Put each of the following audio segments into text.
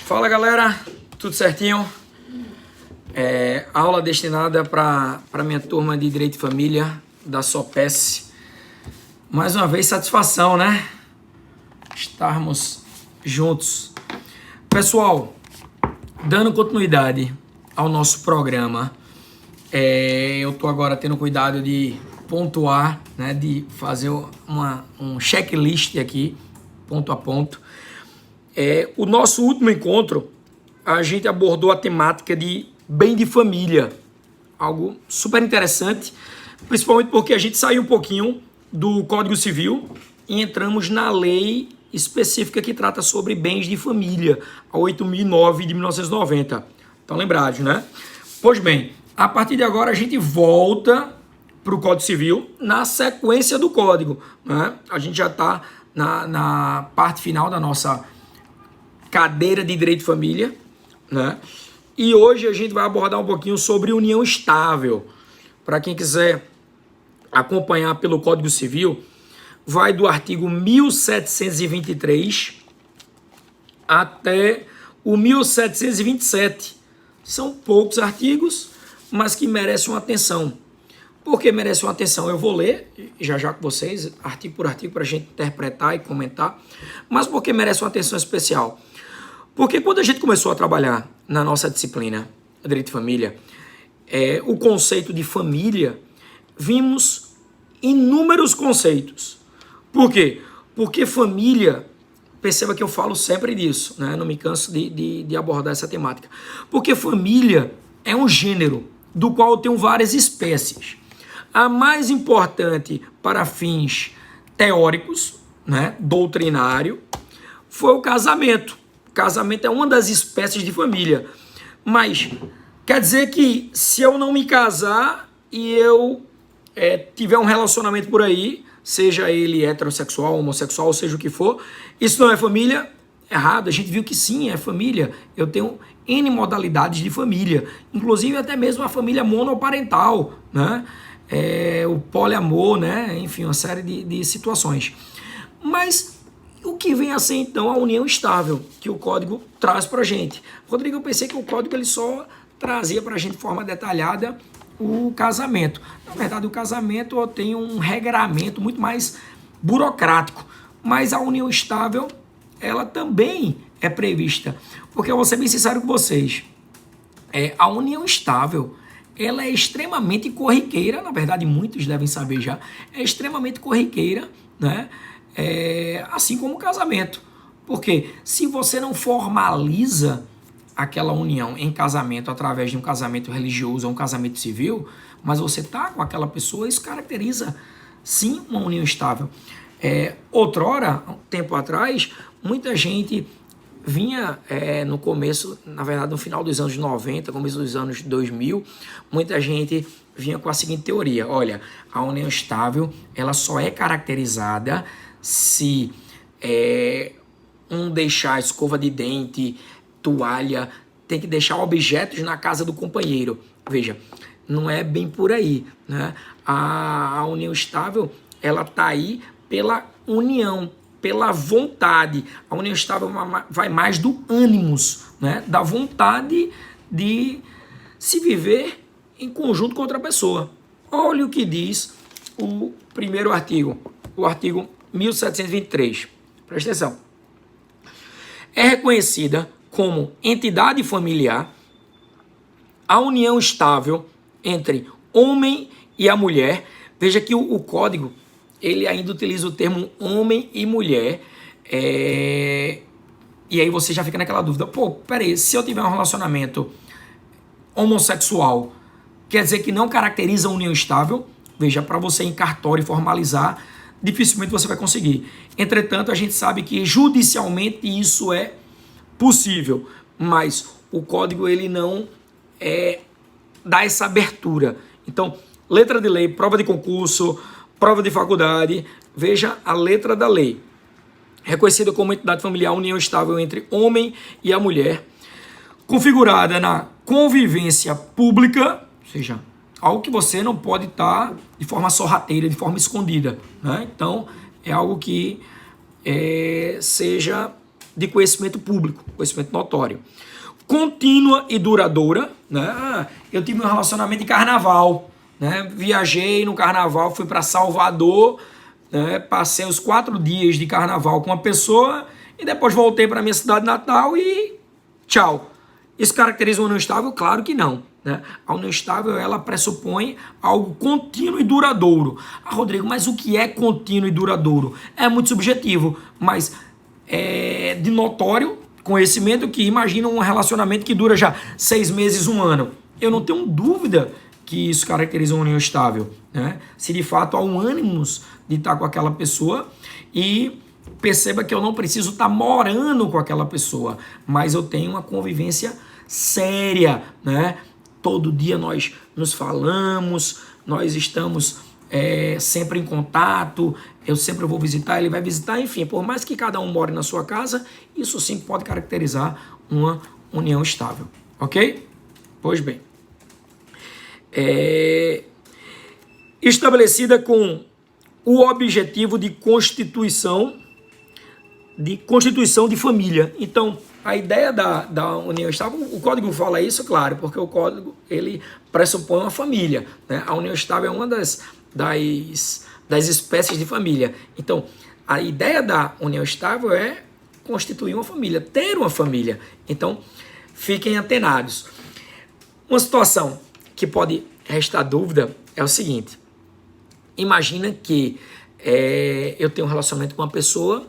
Fala galera, tudo certinho? Aula destinada para minha turma de Direito e Família da SOPES. Mais uma vez, satisfação, né? Estarmos juntos. Pessoal, dando continuidade ao nosso programa, eu estou agora tendo cuidado de pontuar, né, de fazer um checklist aqui, ponto a ponto. O nosso último encontro, a gente abordou a temática de bem de família, algo super interessante, principalmente porque a gente saiu um pouquinho do Código Civil e entramos na lei específica que trata sobre bens de família, a 8.009 de 1990. Estão lembrados, né? Pois bem, a partir de agora a gente volta para o Código Civil na sequência do Código, né? A gente já está na parte final da nossa cadeira de Direito de Família, né? E hoje a gente vai abordar um pouquinho sobre união estável. Para quem quiser acompanhar pelo Código Civil, vai do artigo 1723 até o 1727. São poucos artigos, mas que merecem uma atenção. Por que merece uma atenção? Eu vou ler já com vocês, artigo por artigo, para a gente interpretar e comentar, mas por que merece uma atenção especial? Porque quando a gente começou a trabalhar na nossa disciplina Direito de Família, o conceito de família, vimos inúmeros conceitos. Por quê? Porque família, perceba que eu falo sempre disso, né? Não me canso de abordar essa temática. Porque família é um gênero do qual eu tenho várias espécies. A mais importante para fins teóricos, né, doutrinário, foi o casamento. O casamento é uma das espécies de família. Mas quer dizer que se eu não me casar e eu tiver um relacionamento por aí, seja ele heterossexual, homossexual, seja o que for, isso não é família? Errado. A gente viu que sim, é família. Eu tenho N modalidades de família, inclusive até mesmo a família monoparental, né? O poliamor, né? Enfim, uma série de situações. Mas o que vem a ser então a união estável que o código traz para a gente? Rodrigo, eu pensei que o código ele só trazia para a gente de forma detalhada o casamento. Na verdade, o casamento tem um regramento muito mais burocrático, mas a união estável ela também é prevista. Porque eu vou ser bem sincero com vocês, a união estável ela é extremamente corriqueira, na verdade muitos devem saber já, é extremamente corriqueira, né? Assim como o casamento. Porque se você não formaliza aquela união em casamento através de um casamento religioso ou um casamento civil, mas você está com aquela pessoa, isso caracteriza sim uma união estável. Outrora, um tempo atrás, muita gente vinha no começo, na verdade no final dos anos 90, começo dos anos 2000, muita gente vinha com a seguinte teoria: olha, a união estável ela só é caracterizada se deixar escova de dente, toalha, tem que deixar objetos na casa do companheiro. Veja, não é bem por aí, né? A união estável ela está aí pela união, pela vontade. A união estável vai mais do ânimos, né? Da vontade de se viver em conjunto com outra pessoa. Olha o que diz o primeiro artigo, o artigo 1723. Presta atenção. É reconhecida como entidade familiar a união estável entre homem e a mulher. Veja que o código ele ainda utiliza o termo homem e mulher, e aí você já fica naquela dúvida: pô, peraí, se eu tiver um relacionamento homossexual, quer dizer que não caracteriza a união estável? Veja, para você em cartório formalizar, dificilmente você vai conseguir. Entretanto, a gente sabe que judicialmente isso é possível, mas o código ele não dá essa abertura. Então, letra de lei, prova de concurso, prova de faculdade, veja a letra da lei. Reconhecida como entidade familiar, união estável entre homem e a mulher, configurada na convivência pública, ou seja, algo que você não pode estar de forma sorrateira, de forma escondida, né? Então, é algo que seja de conhecimento público, conhecimento notório. Contínua e duradoura, né? Eu tive um relacionamento de carnaval, né? Viajei no carnaval, fui para Salvador, né? Passei os 4 dias de carnaval com uma pessoa e depois voltei para minha cidade natal e tchau. Isso caracteriza uma união estável? Claro que não, né? A união estável, ela pressupõe algo contínuo e duradouro. Ah, Rodrigo, mas o que é contínuo e duradouro? É muito subjetivo, mas é de notório conhecimento que imagina um relacionamento que dura já 6 meses, 1 ano. Eu não tenho dúvida que isso caracteriza uma união estável, né? Se de fato há um ânimo de estar com aquela pessoa e perceba que eu não preciso estar morando com aquela pessoa, mas eu tenho uma convivência séria, né? Todo dia nós nos falamos, nós estamos sempre em contato, eu sempre vou visitar, ele vai visitar, enfim, por mais que cada um more na sua casa, isso sim pode caracterizar uma união estável, ok? Pois bem, estabelecida com o objetivo de constituição de família. Então, a ideia da união estável, o código fala isso, claro, porque o código ele pressupõe uma família, né? A união estável é uma das espécies de família. Então, a ideia da união estável é constituir uma família, ter uma família. Então, fiquem antenados. Uma situação que pode restar dúvida é o seguinte: imagina que eu tenho um relacionamento com uma pessoa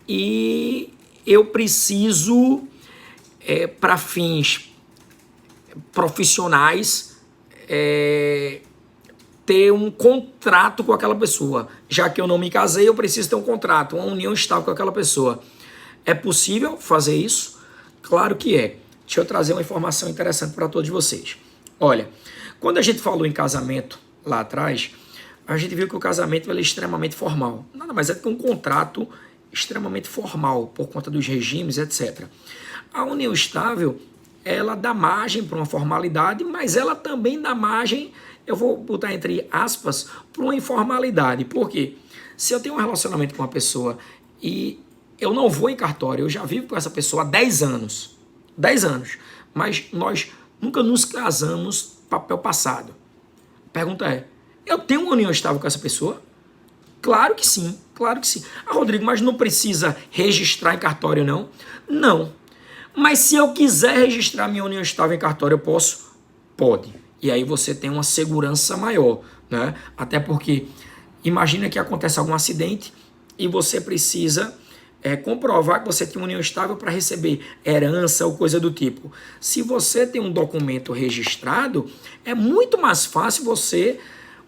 e eu preciso, para fins profissionais, ter um contrato com aquela pessoa. Já que eu não me casei, eu preciso ter um contrato, uma união estável com aquela pessoa. É possível fazer isso? Claro que é. Deixa eu trazer uma informação interessante para todos vocês. Olha, quando a gente falou em casamento lá atrás, a gente viu que o casamento ele é extremamente formal. Nada mais é do que um contrato extremamente formal, por conta dos regimes, etc. A união estável, ela dá margem para uma formalidade, mas ela também dá margem, eu vou botar entre aspas, para uma informalidade. Por quê? Se eu tenho um relacionamento com uma pessoa e eu não vou em cartório, eu já vivo com essa pessoa há 10 anos, mas nós nunca nos casamos papel passado. A pergunta é, eu tenho uma união estável com essa pessoa? Claro que sim, claro que sim. Ah, Rodrigo, mas não precisa registrar em cartório, não? Não. Mas se eu quiser registrar minha união estável em cartório, eu posso? Pode. E aí você tem uma segurança maior, né? Até porque, imagina que acontece algum acidente e você precisa comprovar que você tem uma união estável para receber herança ou coisa do tipo. Se você tem um documento registrado, é muito mais fácil você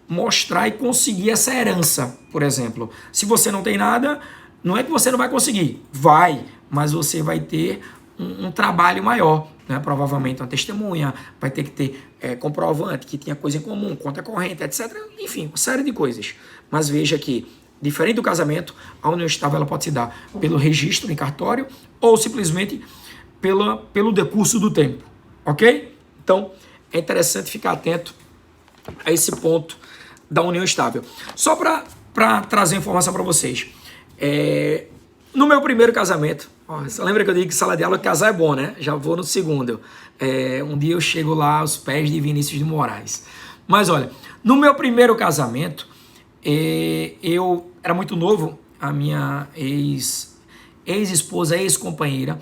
mostrar e conseguir essa herança, por exemplo. Se você não tem nada, não é que você não vai conseguir, vai, mas você vai ter um trabalho maior, né? Provavelmente uma testemunha, vai ter que ter comprovante que tinha coisa em comum, conta corrente, etc. Enfim, uma série de coisas. Mas veja que, diferente do casamento, a união estável ela pode se dar pelo registro em cartório ou simplesmente pelo decurso do tempo, ok? Então, é interessante ficar atento a esse ponto da união estável. Só para trazer informação para vocês. No meu primeiro casamento, você lembra que eu digo que sala de aula casar é bom, né? Já vou no segundo. Um dia eu chego lá aos pés de Vinícius de Moraes. Mas olha, no meu primeiro casamento, eu era muito novo, a minha ex-esposa, ex-companheira,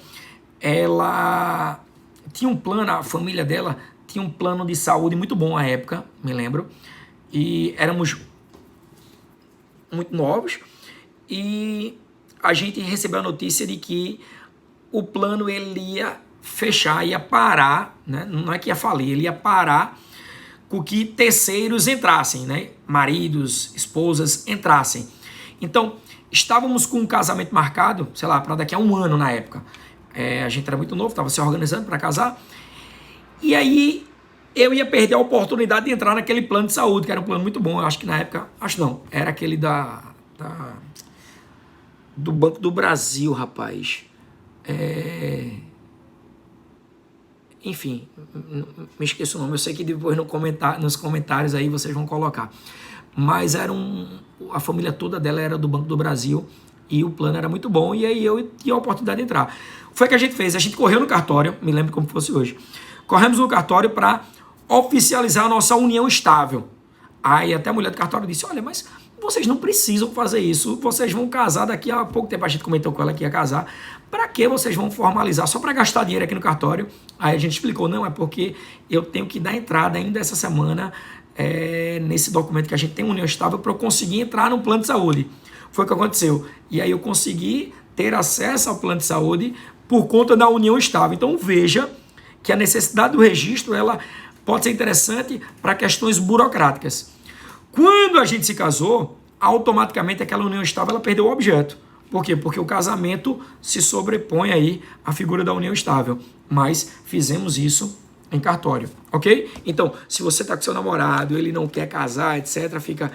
ela tinha um plano, a família dela tinha um plano de saúde muito bom à época, me lembro. E éramos muito novos e a gente recebeu a notícia de que o plano ele ia fechar, ia parar, né? Não é que ia falir, ele ia parar com que terceiros entrassem, né? Maridos, esposas entrassem. Então, estávamos com um casamento marcado, sei lá, para daqui a 1 ano na época. A gente era muito novo, estava se organizando para casar. E aí eu ia perder a oportunidade de entrar naquele plano de saúde, que era um plano muito bom. Eu acho que na época, era aquele do Banco do Brasil, rapaz. Enfim, me esqueço o nome. Eu sei que depois nos comentários aí vocês vão colocar. Mas a família toda dela era do Banco do Brasil e o plano era muito bom, e aí eu tinha a oportunidade de entrar. Foi o que a gente fez, a gente correu no cartório, me lembro como fosse hoje, corremos no cartório para oficializar a nossa união estável. Aí até a mulher do cartório disse, olha, mas vocês não precisam fazer isso, vocês vão casar daqui a pouco tempo, a gente comentou com ela que ia casar, para que vocês vão formalizar? Só para gastar dinheiro aqui no cartório? Aí a gente explicou, não, é porque eu tenho que dar entrada ainda essa semana nesse documento que a gente tem união estável para eu conseguir entrar no plano de saúde. Foi o que aconteceu. E aí eu consegui ter acesso ao plano de saúde por conta da união estável. Então veja que a necessidade do registro ela pode ser interessante para questões burocráticas. Quando a gente se casou, automaticamente aquela união estável ela perdeu o objeto. Por quê? Porque o casamento se sobrepõe aí à figura da união estável. Mas fizemos isso em cartório, ok? Então, se você está com seu namorado, ele não quer casar, etc., fica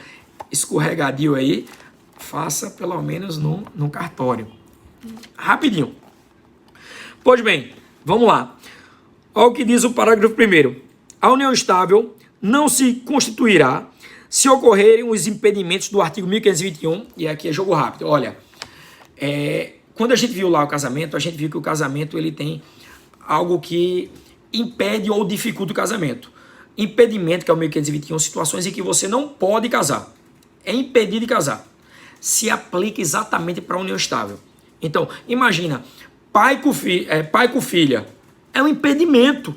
escorregadio aí, faça pelo menos no cartório. Rapidinho. Pois bem, vamos lá. Olha o que diz o parágrafo 1º. A união estável não se constituirá se ocorrerem os impedimentos do artigo 1521, e aqui é jogo rápido. Olha, quando a gente viu lá o casamento, a gente viu que o casamento ele tem algo que impede ou dificulta o casamento. Impedimento, que é o 1521, situações em que você não pode casar. É impedido de casar. Se aplica exatamente para a união estável. Então, imagina, pai com filha. É um impedimento.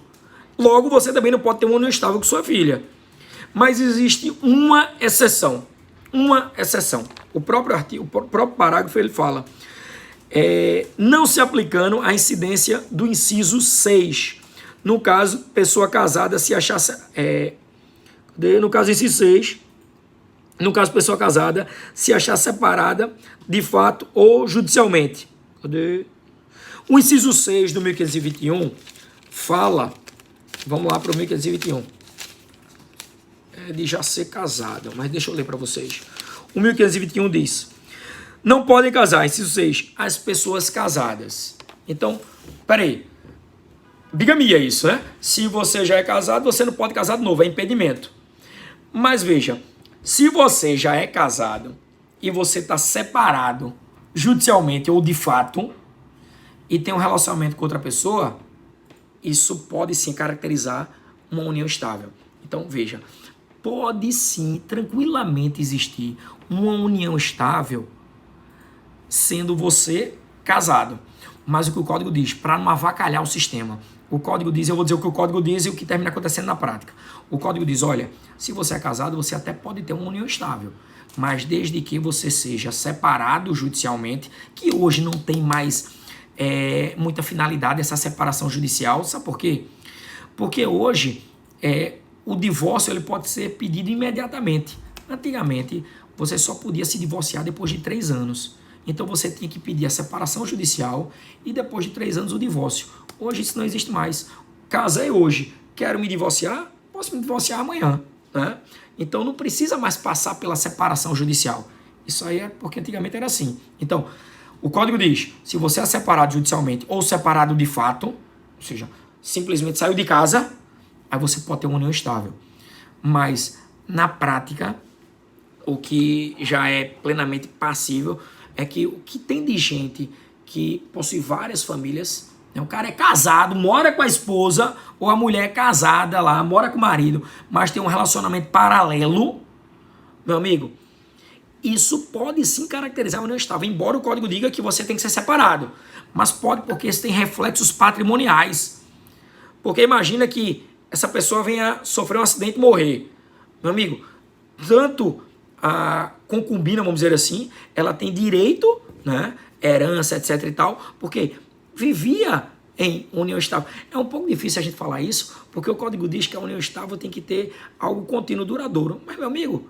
Logo, você também não pode ter uma união estável com sua filha. Mas existe uma exceção. Uma exceção. O próprio parágrafo ele fala, não se aplicando a incidência do inciso 6. No caso, pessoa casada se achasse... no caso, inciso 6. No caso, pessoa casada se achar separada de fato ou judicialmente. O inciso 6 do 1521 fala... Vamos lá para o 1521. De já ser casado, mas deixa eu ler para vocês. O 1521 diz: não podem casar, inciso 6, as pessoas casadas. Então, peraí. Bigamia é isso, né? Se você já é casado, você não pode casar de novo, é impedimento. Mas veja, se você já é casado e você está separado judicialmente ou de fato e tem um relacionamento com outra pessoa, isso pode sim caracterizar uma união estável. Então, veja, pode sim, tranquilamente existir uma união estável sendo você casado. Mas o que o código diz, para não avacalhar o sistema, o código diz, eu vou dizer o que o código diz e o que termina acontecendo na prática. O código diz, olha, se você é casado, você até pode ter uma união estável, mas desde que você seja separado judicialmente, que hoje não tem mais muita finalidade essa separação judicial, sabe por quê? Porque hoje o divórcio ele pode ser pedido imediatamente. Antigamente, você só podia se divorciar depois de 3 anos. Então, você tinha que pedir a separação judicial e depois de 3 anos o divórcio. Hoje, isso não existe mais. Casei hoje, quero me divorciar, posso me divorciar amanhã, né? Então, não precisa mais passar pela separação judicial. Isso aí é porque antigamente era assim. Então, o código diz, se você é separado judicialmente ou separado de fato, ou seja, simplesmente saiu de casa, aí você pode ter uma união estável. Mas, na prática, o que já é plenamente passível é que o que tem de gente que possui várias famílias, né? O cara é casado, mora com a esposa, ou a mulher é casada lá, mora com o marido, mas tem um relacionamento paralelo, meu amigo, isso pode sim caracterizar uma união estável, embora o código diga que você tem que ser separado, mas pode porque isso tem reflexos patrimoniais. Porque imagina que essa pessoa venha sofrer um acidente e morrer. Meu amigo, tanto a concubina, vamos dizer assim, ela tem direito, né, herança, etc e tal, porque vivia em união estável. É um pouco difícil a gente falar isso, porque o código diz que a união estável tem que ter algo contínuo, duradouro. Mas, meu amigo,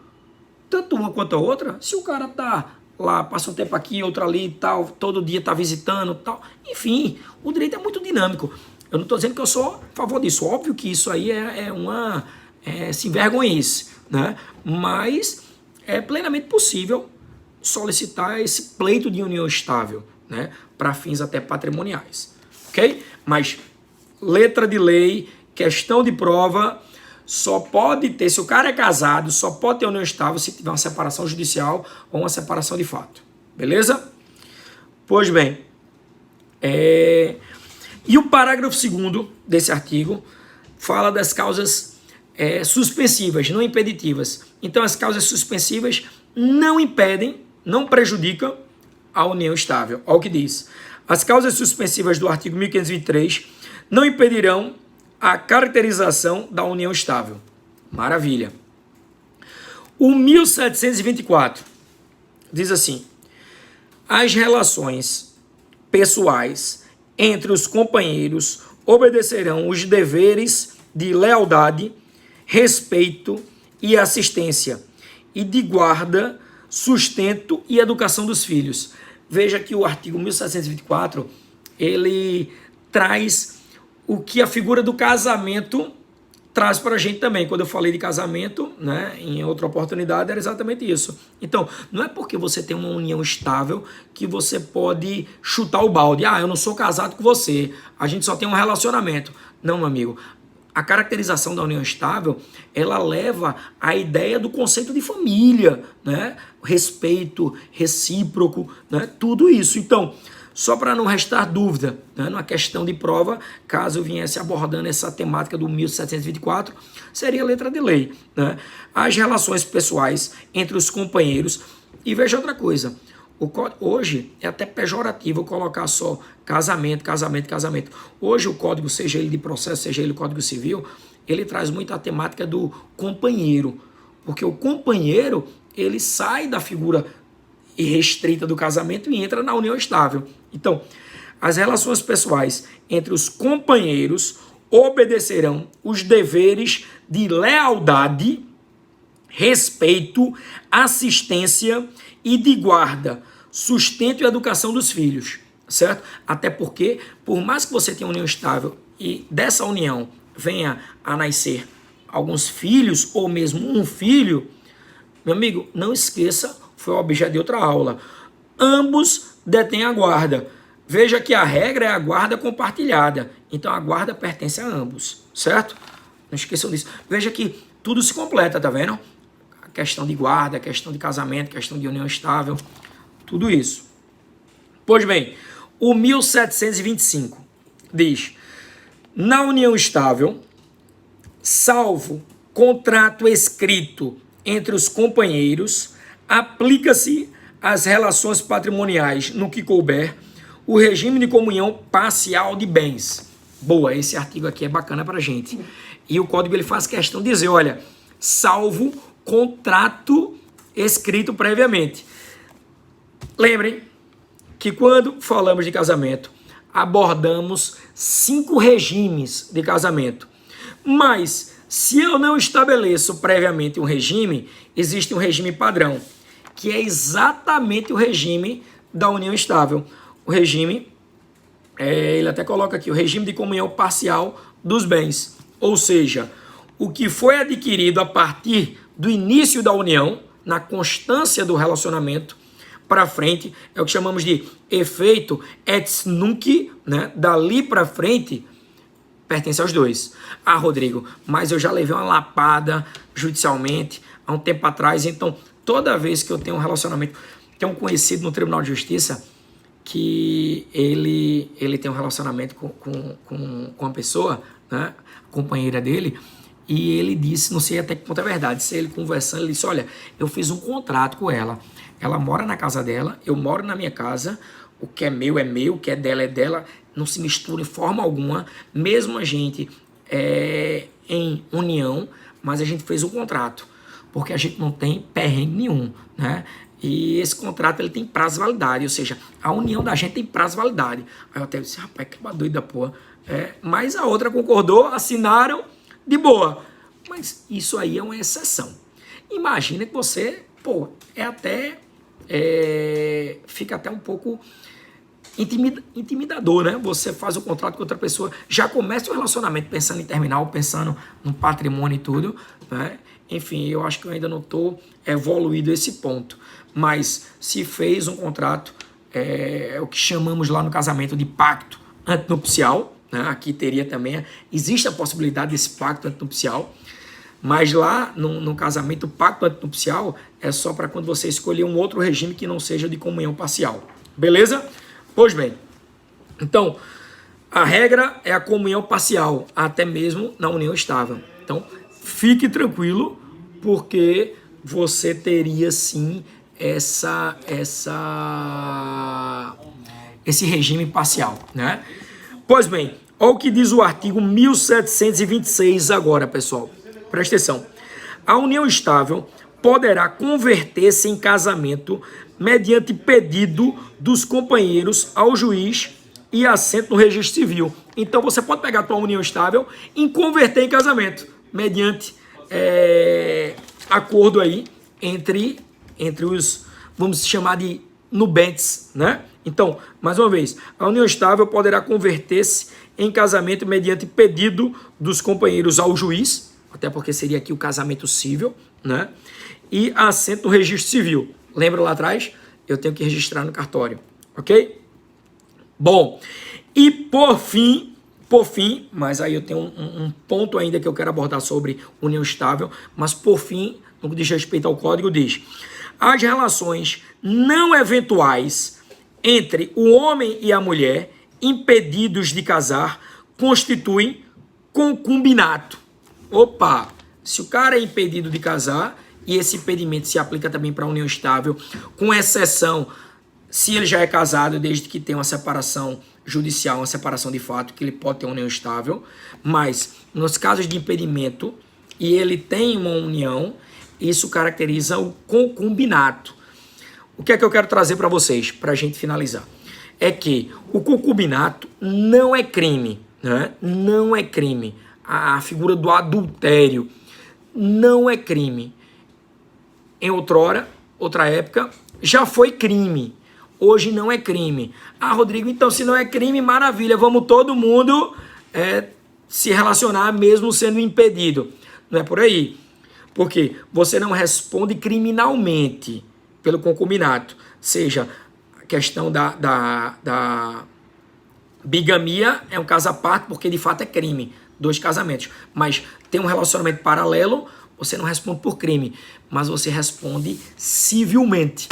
tanto uma quanto a outra, se o cara tá lá, passa um tempo aqui, outro ali e tal, todo dia tá visitando e tal, enfim, o direito é muito dinâmico. Eu não estou dizendo que eu sou a favor disso, óbvio que isso aí é uma se envergonhice, né? Mas é plenamente possível solicitar esse pleito de união estável, né? Para fins até patrimoniais, ok? Mas letra de lei, questão de prova, só pode ter, se o cara é casado, só pode ter união estável se tiver uma separação judicial ou uma separação de fato, beleza? Pois bem, e o parágrafo 2º desse artigo fala das causas suspensivas, não impeditivas. Então, as causas suspensivas não impedem, não prejudicam a união estável. Olha o que diz. As causas suspensivas do artigo 1523 não impedirão a caracterização da união estável. Maravilha. O 1724 diz assim: as relações pessoais entre os companheiros obedecerão os deveres de lealdade, respeito e assistência, e de guarda, sustento e educação dos filhos. Veja que o artigo 1724, ele traz o que a figura do casamento traz para a gente também. Quando eu falei de casamento, né, em outra oportunidade, era exatamente isso. Então, não é porque você tem uma união estável que você pode chutar o balde. Eu não sou casado com você, a gente só tem um relacionamento. Não, meu amigo. A caracterização da união estável, ela leva à ideia do conceito de família, né? Respeito recíproco, né? Tudo isso. Então, só para não restar dúvida, né? Numa questão de prova, caso eu viesse abordando essa temática do 1724, seria letra de lei, né? As relações pessoais entre os companheiros. E veja outra coisa, hoje é até pejorativo colocar só casamento. Hoje o código, seja ele de processo, seja ele o código civil, ele traz muito a temática do companheiro, porque o companheiro, ele sai da figura irrestrita do casamento e entra na união estável. Então, as relações pessoais entre os companheiros obedecerão os deveres de lealdade, respeito, assistência e de guarda, sustento e educação dos filhos, certo? Até porque, por mais que você tenha uma união estável e dessa união venha a nascer alguns filhos ou mesmo um filho, meu amigo, não esqueça, foi o objeto de outra aula, ambos detêm a guarda. Veja que a regra é a guarda compartilhada, então a guarda pertence a ambos, certo? Não esqueçam disso. Veja que tudo se completa, tá vendo? A questão de guarda, a questão de casamento, a questão de união estável, tudo isso. Pois bem, o 1725 diz: na união estável, salvo contrato escrito entre os companheiros, aplica-se às relações patrimoniais no que couber o regime de comunhão parcial de bens. Boa, esse artigo aqui é bacana pra gente. E o código ele faz questão de dizer, olha, salvo contrato escrito previamente. Lembrem que quando falamos de casamento, abordamos 5 regimes de casamento. Mas, se eu não estabeleço previamente um regime, existe um regime padrão, que é exatamente o regime da união estável. O regime, ele até coloca aqui, o regime de comunhão parcial dos bens. Ou seja, o que foi adquirido a partir do início da união, na constância do relacionamento, para frente, é o que chamamos de efeito ex nunc, né? Dali para frente, pertence aos dois. Rodrigo, mas eu já levei uma lapada judicialmente há um tempo atrás, então toda vez que eu tenho um relacionamento, tem um conhecido no Tribunal de Justiça que ele tem um relacionamento com uma pessoa, né? A companheira dele, e ele disse, não sei até que ponto é verdade, se ele conversando, ele disse, olha, eu fiz um contrato com ela, ela mora na casa dela, eu moro na minha casa, o que é meu, o que é dela, não se mistura em forma alguma, mesmo a gente em união, mas a gente fez um contrato, porque a gente não tem perrengue nenhum, né? E esse contrato ele tem prazo de validade, ou seja, a união da gente tem prazo de validade. Aí eu até disse, rapaz, que doida porra. Mas a outra concordou, assinaram, de boa. Mas isso aí é uma exceção. Imagina que você, fica até um pouco intimidador, né? Você faz o contrato com outra pessoa, já começa o relacionamento pensando em terminar, pensando no patrimônio e tudo, né? Enfim, eu acho que eu ainda não estou evoluído a esse ponto. Mas se fez um contrato, é o que chamamos lá no casamento de pacto antinupcial, né? Aqui teria também, existe a possibilidade desse pacto antinupcial, mas lá no casamento, o pacto antinupcial é só para quando você escolher um outro regime que não seja de comunhão parcial. Beleza? Pois bem, então, a regra é a comunhão parcial, até mesmo na união estável. Então, fique tranquilo, porque você teria sim esse regime parcial, né? Pois bem, olha o que diz o artigo 1726 agora, pessoal. Presta atenção. A união estável poderá converter-se em casamento mediante pedido dos companheiros ao juiz e assento no registro civil. Então você pode pegar a tua união estável e converter em casamento, mediante acordo aí entre os, vamos chamar de nubentes, né? Então, mais uma vez, a união estável poderá converter-se em casamento mediante pedido dos companheiros ao juiz, até porque seria aqui o casamento civil, né? E assento no registro civil. Lembra lá atrás? Eu tenho que registrar no cartório, ok? Bom, e por fim, mas aí eu tenho um ponto ainda que eu quero abordar sobre união estável, mas por fim, no que diz respeito ao código, diz: as relações não eventuais entre o homem e a mulher impedidos de casar constituem concubinato. Opa! Se o cara é impedido de casar, e esse impedimento se aplica também para a união estável, com exceção se ele já é casado, desde que tenha uma separação judicial, uma separação de fato, que ele pode ter uma união estável, mas nos casos de impedimento, e ele tem uma união, isso caracteriza o concubinato. O que é que eu quero trazer para vocês, para a gente finalizar? É que o concubinato não é crime, né? Não é crime. A figura do adultério não é crime. Em outra época, já foi crime. Hoje não é crime. Ah, Rodrigo, então se não é crime, maravilha, vamos todo mundo se relacionar mesmo sendo impedido. Não é por aí. Porque você não responde criminalmente pelo concubinato. Seja a questão da bigamia é um caso à parte, porque de fato é crime. 2 casamentos. Mas tem um relacionamento paralelo, você não responde por crime, mas você responde civilmente.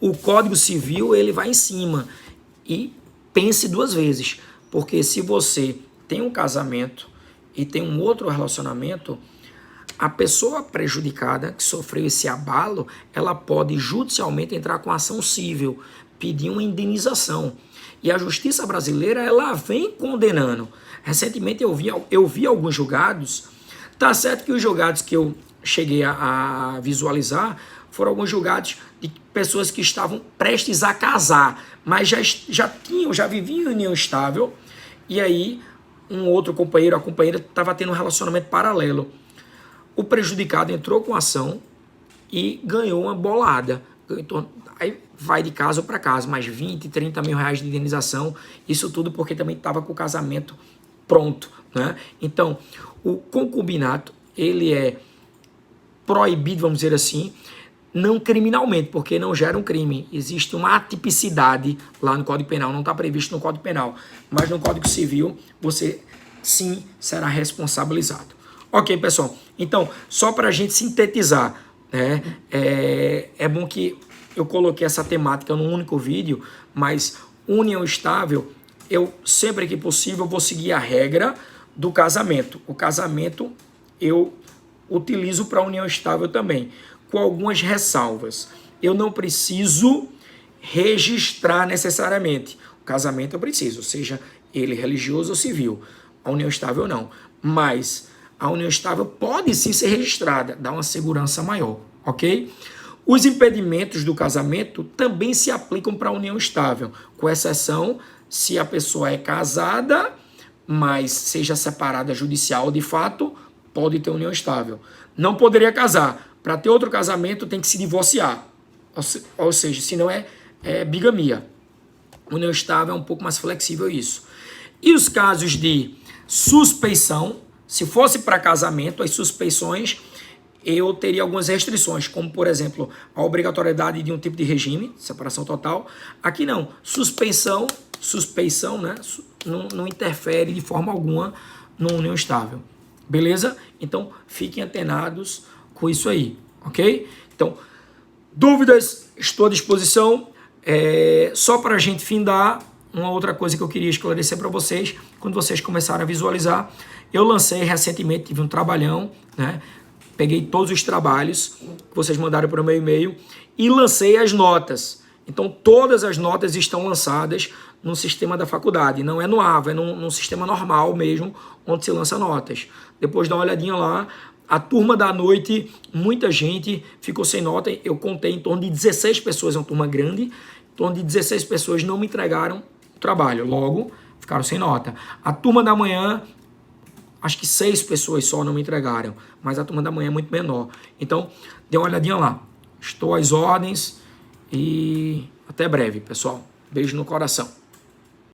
O Código Civil, ele vai em cima. E pense 2 vezes, porque se você tem um casamento e tem um outro relacionamento, a pessoa prejudicada que sofreu esse abalo, ela pode judicialmente entrar com ação civil, pedir uma indenização. E a justiça brasileira, ela vem condenando. Recentemente eu vi alguns julgados. Tá certo que os julgados que eu cheguei a visualizar foram alguns julgados de pessoas que estavam prestes a casar, mas já viviam em união estável, e aí um outro companheiro, a companheira, estava tendo um relacionamento paralelo. O prejudicado entrou com ação e ganhou uma bolada. Aí vai de caso para caso, mais 20, 30 mil reais de indenização, isso tudo porque também estava com o casamento pronto, né? Então, o concubinato, ele é proibido, vamos dizer assim, não criminalmente, porque não gera um crime. Existe uma atipicidade lá no Código Penal, não está previsto no Código Penal, mas no Código Civil você sim será responsabilizado. Ok, pessoal? Então, só para a gente sintetizar, né? É bom que eu coloquei essa temática num único vídeo, mas união estável, eu sempre que possível vou seguir a regra do casamento. O casamento eu utilizo para união estável também, com algumas ressalvas. Eu não preciso registrar necessariamente. O casamento eu preciso, seja ele religioso ou civil. A união estável não. Mas a união estável pode sim ser registrada, dá uma segurança maior, ok? Os impedimentos do casamento também se aplicam para a união estável, com exceção se a pessoa é casada, mas seja separada judicial de fato, pode ter união estável. Não poderia casar. Para ter outro casamento tem que se divorciar. Ou seja, se não é bigamia. União estável é um pouco mais flexível isso. E os casos de suspeição, se fosse para casamento, as suspeições, eu teria algumas restrições, como, por exemplo, a obrigatoriedade de um tipo de regime, separação total. Aqui não. Suspeição, né, não interfere de forma alguma na união estável. Beleza? Então, fiquem antenados com isso aí, ok? Então, dúvidas, estou à disposição. Só para a gente findar, uma outra coisa que eu queria esclarecer para vocês, quando vocês começarem a visualizar, eu lancei recentemente, tive um trabalhão, né? Peguei todos os trabalhos que vocês mandaram para o meu e-mail e lancei as notas. Então, todas as notas estão lançadas no sistema da faculdade. Não é no AVA, é num sistema normal mesmo, onde se lança notas. Depois dá uma olhadinha lá. A turma da noite, muita gente ficou sem nota. Eu contei em torno de 16 pessoas, é uma turma grande. Em torno de 16 pessoas não me entregaram o trabalho. Logo, ficaram sem nota. A turma da manhã, acho que 6 pessoas só não me entregaram. Mas a turma da manhã é muito menor. Então, dê uma olhadinha lá. Estou às ordens e até breve, pessoal. Beijo no coração.